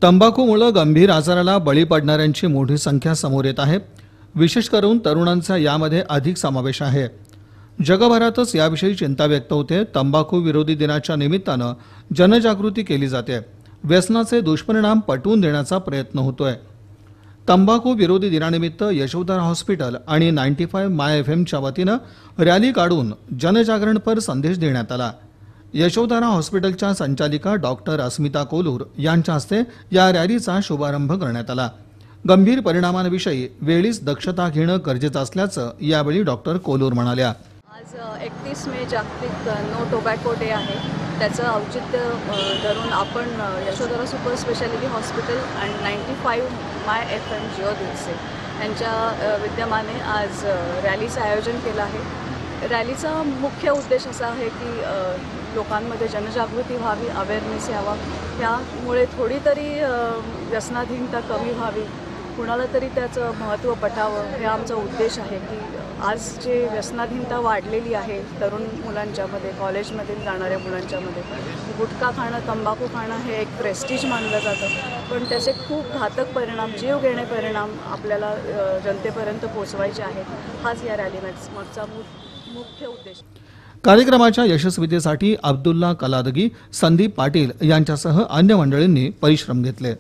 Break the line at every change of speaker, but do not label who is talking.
तंबाखूमुळे गंभीर आजाराला बळी पडणाऱ्यांची मोठी संख्या समोर येत आहे। विशेष करून तरुणांचा यामध्ये अधिक समावेश आहे। जगभरातच याविषयी चिंता व्यक्त होते। तंबाखू विरोधी दिनाच्या निमित्तानं जनजागृती केली जाते। व्यसनाचे दुष्परिणाम पटवून देण्याचा प्रयत्न होतोय। तंबाखू विरोधी दिनानिमित्त यशोधरा हॉस्पिटल आणि 95 माय एफएमच्या वतीनं रॅली काढून जनजागरणपर संदेश देण्यात आला। यशोधरा हॉस्पिटलच्या संचालिका डॉक्टर अस्मिता कोलूर यांच्या हस्ते या रॅलीचा शुभारंभ करण्यात आला। गंभीर परिणामांविषयी वेळीच दक्षता घेणं गरजेचं असल्याचं यावेळी डॉक्टर कोलूर म्हणाल्या।
आज 31 मे जागतिक नो टोबॅको डे आहे। त्याचं औचित्य धरून आपण यशोधरा सुपर स्पेशालिटी हॉस्पिटल आणि 95 माय एफएम जिओ दिवसे यांच्या विद्यमाने आज रॅलीचं आयोजन केलं आहे। रॅलीचा मुख्य उद्देश असा आहे की लोकांमध्ये जनजागृती व्हावी, अवेअरनेस यावा, त्यामुळे थोडी तरी व्यसनाधीनता कमी व्हावी, कुणाला तरी त्याचं महत्त्व पटावं, हे आमचा उद्देश आहे। की आज जे व्यसनाधीनता वाढलेली आहे तरुण मुलांच्यामध्ये, कॉलेजमध्ये जाणाऱ्या मुलांच्यामध्ये, गुटखा खाणं, तंबाखू खाणं हे एक प्रेस्टीज मानलं जातं, पण त्याचे खूप घातक परिणाम, जीवघेणे परिणाम आपल्याला जनतेपर्यंत पोहोचवायचे आहेत। हाच या रॅलीमागचा मुख्य उद्देश।
कार्यक्रमाच्या यशस्वीतेसाठी अब्दुल्ला कलादगी, संदीप पाटील यांच्यासह अन्य मंडळींनी परिश्रम घेतले।